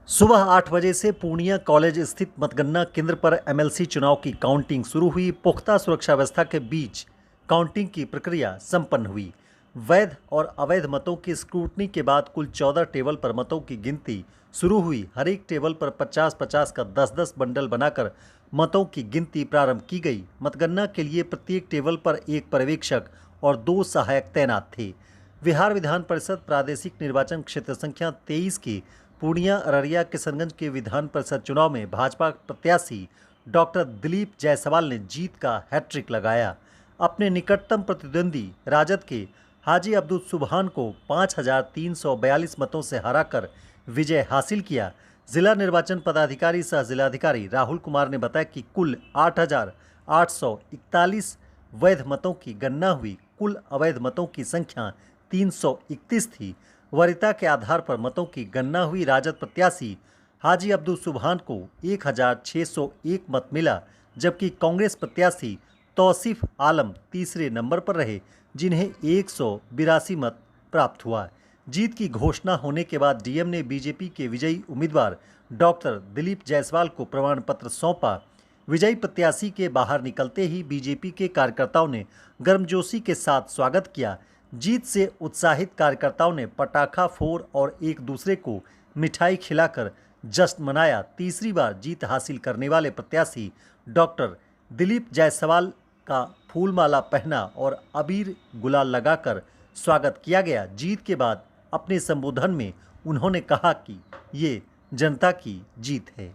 सुबह 8 बजे से पूर्णिया कॉलेज स्थित मतगणना केंद्र पर एमएलसी चुनाव की काउंटिंग शुरू हुई। पुख्ता सुरक्षा व्यवस्था के बीच काउंटिंग की प्रक्रिया संपन्न हुई। वैध और अवैध मतों की स्क्रूटनी के बाद कुल 14 टेबल पर मतों की गिनती शुरू हुई। हर एक टेबल पर 50-50 का 10-10 बंडल बनाकर मतों की गिनती प्रारंभ की गई। मतगणना के लिए प्रत्येक टेबल पर एक पर्यवेक्षक और 2 सहायक तैनात थे। बिहार विधान परिषद प्रादेशिक निर्वाचन क्षेत्र संख्या 23 के पूर्णिया, अररिया, किशनगंज के विधान परिषद चुनाव में भाजपा प्रत्याशी डॉक्टर दिलीप जायसवाल ने जीत का हैट्रिक लगाया। अपने निकटतम प्रतिद्वंदी राजद के हाजी अब्दुल सुबहान को 5342 मतों से हराकर विजय हासिल किया। जिला निर्वाचन पदाधिकारी सह जिलाधिकारी राहुल कुमार ने बताया कि कुल 8841 वैध मतों की गणना हुई। कुल अवैध मतों की संख्या 331 थी। वरीयता के आधार पर मतों की गणना हुई। राजद प्रत्याशी हाजी अब्दुल सुबहान को 1601 मत मिला, जबकि कांग्रेस प्रत्याशी तौसीफ आलम तीसरे नंबर पर रहे, जिन्हें 182 मत प्राप्त हुआ। जीत की घोषणा होने के बाद डीएम ने बीजेपी के विजयी उम्मीदवार डॉक्टर दिलीप जायसवाल को प्रमाण पत्र सौंपा। विजयी प्रत्याशी के बाहर निकलते ही बीजेपी के कार्यकर्ताओं ने गर्मजोशी के साथ स्वागत किया। जीत से उत्साहित कार्यकर्ताओं ने पटाखा फोड़ और एक दूसरे को मिठाई खिलाकर जश्न मनाया। तीसरी बार जीत हासिल करने वाले प्रत्याशी डॉक्टर दिलीप जायसवाल का फूलमाला पहना और अबीर गुलाल लगाकर स्वागत किया गया। जीत के बाद अपने संबोधन में उन्होंने कहा कि ये जनता की जीत है।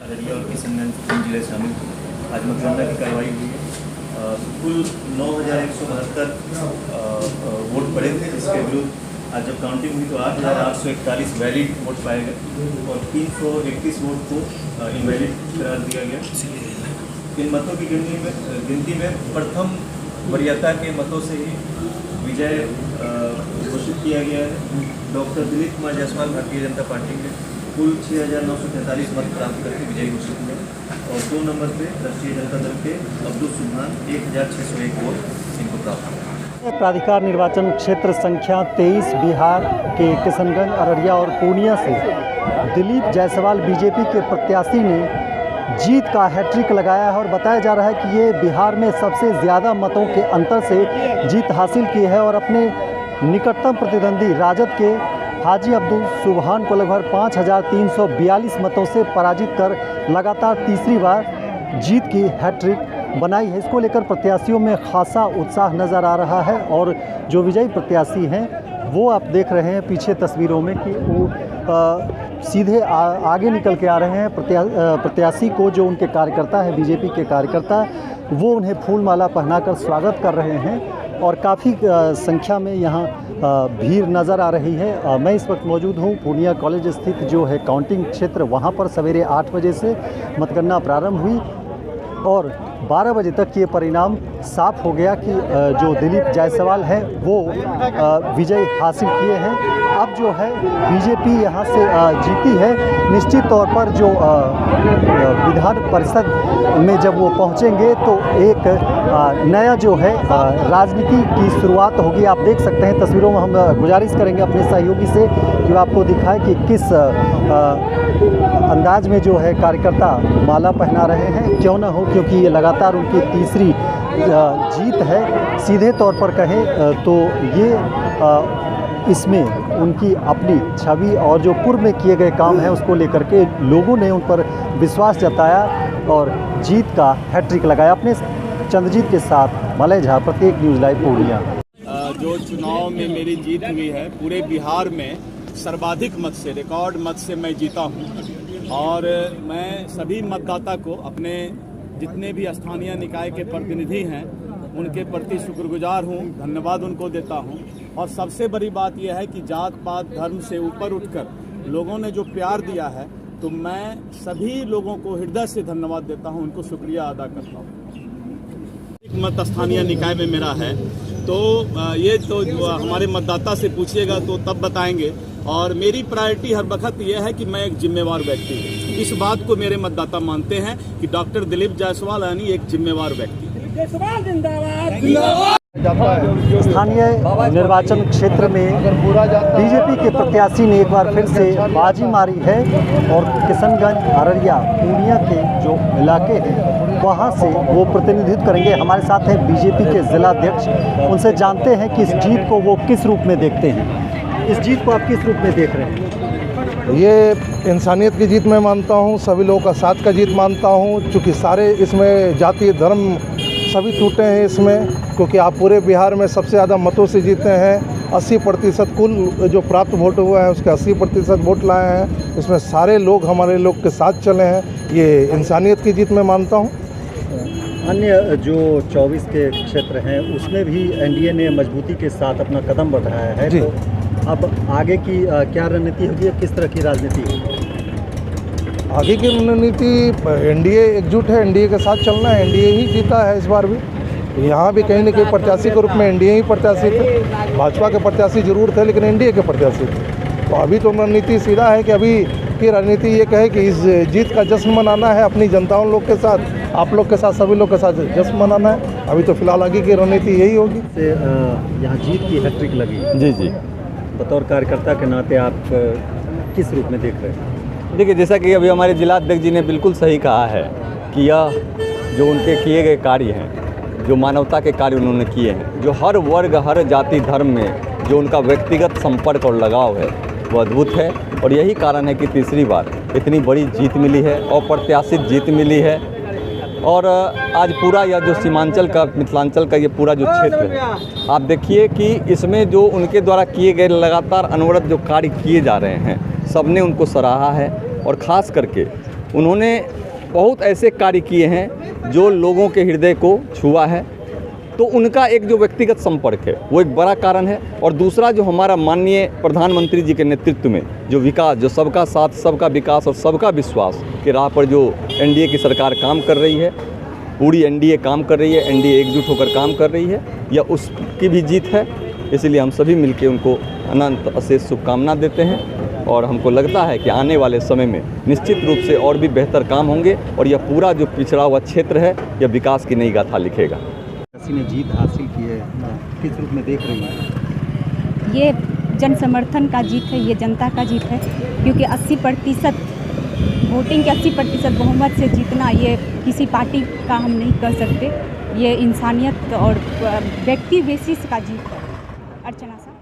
अररिया और किशनगंज जिले शामिल आज मतगणना की कार्रवाई हुई है। कुल 9172 वोट पड़े थे, जिसके विरुद्ध आज जब काउंटिंग हुई तो 8841 वैलिड वोट पाए गए और 331 वोट को इनवैलिड करार दिया गया। इन मतों की गिनती में प्रथम वरीयता के मतों से ही विजय घोषित किया गया है। डॉक्टर दिलीप कुमार जायसवाल भारतीय जनता पार्टी के कुल 6943 मत प्राप्त करके विजयी घोषित हुए और 2 नंबर पे राष्ट्रीय जनता दल के अब्दुल सुबहान 1601 वोट इनको प्राप्त हुआ। प्राधिकार निर्वाचन क्षेत्र संख्या 23 बिहार के किशनगंज, अररिया और पूर्णिया से दिलीप जायसवाल बीजेपी के प्रत्याशी ने जीत का हैट्रिक लगाया है और बताया जा रहा है कि ये बिहार में सबसे ज़्यादा मतों के अंतर से जीत हासिल की है और अपने निकटतम प्रतिद्वंदी राजद के हाजी अब्दुल सुबहान को लगभग 5342 मतों से पराजित कर लगातार तीसरी बार जीत की हैट्रिक बनाई है। इसको लेकर प्रत्याशियों में खासा उत्साह नज़र आ रहा है और जो विजयी प्रत्याशी हैं वो आप देख रहे हैं पीछे तस्वीरों में कि वो सीधे आगे निकल के आ रहे हैं। प्रत्याशी को जो उनके कार्यकर्ता हैं, बीजेपी के कार्यकर्ता, वो उन्हें फूलमाला पहनाकर स्वागत कर रहे हैं और काफ़ी संख्या में यहाँ भीड़ नज़र आ रही है। मैं इस वक्त मौजूद हूँ पूर्णिया कॉलेज स्थित जो है काउंटिंग क्षेत्र, वहाँ पर सवेरे 8 बजे से मतगणना प्रारंभ हुई और 12 बजे तक ये परिणाम साफ हो गया कि जो दिलीप जायसवाल हैं वो विजय हासिल किए हैं। अब जो है बीजेपी यहाँ से जीती है। निश्चित तौर पर जो विधान परिषद में जब वो पहुँचेंगे तो एक नया जो है राजनीति की शुरुआत होगी। आप देख सकते हैं तस्वीरों में, हम गुजारिश करेंगे अपने सहयोगी से कि वो आपको दिखाए कि किस अंदाज में जो है कार्यकर्ता माला पहना रहे हैं। क्यों ना हो, क्योंकि ये लगातार उनकी तीसरी जीत है। सीधे तौर पर कहें तो ये इसमें उनकी अपनी छवि और जो पूर्व में किए गए काम हैं उसको लेकर के लोगों ने उन पर विश्वास जताया और जीत का हैट्रिक लगाया। अपने चंद्रजीत के साथ मलय झा, प्रत्येक न्यूज़ लाइव पूर्णिया। जो चुनाव में मेरी जीत हुई है, पूरे बिहार में सर्वाधिक मत से, रिकॉर्ड मत से मैं जीता हूं और मैं सभी मतदाता को, अपने जितने भी स्थानीय निकाय के प्रतिनिधि हैं उनके प्रति शुक्रगुजार हूं, धन्यवाद उनको देता हूं। और सबसे बड़ी बात यह है कि जात पात धर्म से ऊपर उठकर लोगों ने जो प्यार दिया है, तो मैं सभी लोगों को हृदय से धन्यवाद देता हूं, उनको शुक्रिया अदा करता हूं। एक मत स्थानीय निकाय में मेरा है, तो ये तो हमारे मतदाता से पूछिएगा तो तब बताएंगे। और मेरी प्रायोरिटी हर वक्त यह है कि मैं एक जिम्मेवार व्यक्ति हूँ। इस बात को मेरे मतदाता मानते हैं कि डॉक्टर दिलीप जायसवाल यानी एक जिम्मेवार व्यक्ति। जाता है। स्थानीय निर्वाचन क्षेत्र में बीजेपी के प्रत्याशी ने एक बार फिर से बाजी मारी है और किशनगंज, अररिया, पूर्णिया के जो इलाके हैं वहां से वो प्रतिनिधित्व करेंगे। हमारे साथ हैं बीजेपी के जिलाध्यक्ष, उनसे जानते हैं कि इस जीत को वो किस रूप में देखते हैं। इस जीत को आप किस रूप में देख रहे हैं? ये इंसानियत की जीत मैं मानता हूँ, सभी लोगों का साथ का जीत मानता हूँ, क्योंकि सारे इसमें जाति धर्म सभी टूटे हैं इसमें, क्योंकि आप पूरे बिहार में सबसे ज़्यादा मतों से जीते हैं। 80% कुल जो प्राप्त वोट हुआ है उसके 80% वोट लाए हैं। इसमें सारे लोग हमारे लोग के साथ चले हैं, ये इंसानियत की जीत मैं मानता हूँ। अन्य जो 24 के क्षेत्र हैं उसमें भी एनडीए ने मजबूती के साथ अपना कदम बढ़ाया है, जी। तो अब आगे की क्या रणनीति होगी, किस तरह की राजनीति है? आगे की रणनीति एनडीए एकजुट है, एनडीए के साथ चलना है। एनडीए ही जीता है इस बार भी। यहाँ भी कहीं न कहीं प्रत्याशी के रूप में एनडीए ही प्रत्याशी थे। भाजपा के प्रत्याशी जरूर थे लेकिन एनडीए के प्रत्याशी थे। तो अभी तो रणनीति सीधा है कि अभी की रणनीति ये कहे कि इस जीत का जश्न मनाना है अपनी जनताओं लोग के साथ, आप लोग के साथ, सभी लोग के साथ जश्न मनाना है। अभी तो फिलहाल आगे की रणनीति यही होगी। यहाँ जीत की हैट्रिक लगी, जी जी। बतौर कार्यकर्ता के नाते आप किस रूप में देख रहे हैं? देखिए, जैसा कि अभी हमारे जिलाध्यक्ष जी ने बिल्कुल सही कहा है कि यह जो उनके किए गए कार्य हैं, जो मानवता के कार्य उन्होंने किए हैं, जो हर वर्ग, हर जाति, धर्म में जो उनका व्यक्तिगत संपर्क और लगाव है वो अद्भुत है। और यही कारण है कि तीसरी बार इतनी बड़ी जीत मिली है, अप्रत्याशित जीत मिली है। और आज पूरा यह जो सीमांचल का, मिथिलांचल का ये पूरा जो क्षेत्र है, आप देखिए कि इसमें जो उनके द्वारा किए गए लगातार अनवरत जो कार्य किए जा रहे हैं, सबने उनको सराहा है। और ख़ास करके उन्होंने बहुत ऐसे कार्य किए हैं जो लोगों के हृदय को छुआ है। तो उनका एक जो व्यक्तिगत संपर्क है वो एक बड़ा कारण है। और दूसरा जो हमारा माननीय प्रधानमंत्री जी के नेतृत्व में जो विकास, जो सबका साथ, सबका विकास और सबका विश्वास के राह पर जो एनडीए की सरकार काम कर रही है, पूरी एनडीए काम कर रही है, एनडीए एकजुट होकर काम कर रही है, यह उसकी भी जीत है। इसलिए हम सभी मिलकर उनको अनंत अशेष शुभकामना देते हैं। और हमको लगता है कि आने वाले समय में निश्चित रूप से और भी बेहतर काम होंगे और यह पूरा जो पिछड़ा हुआ क्षेत्र है यह विकास की नई गाथा लिखेगा। किसी ने जीत हासिल की है, किस रूप में देख रही हैं? ये जन समर्थन का जीत है, ये जनता का जीत है, क्योंकि 80% वोटिंग के 80% बहुमत से जीतना ये किसी पार्टी का हम नहीं कर सकते। ये इंसानियत और व्यक्ति बेसिस का जीत है। अर्चना साहब।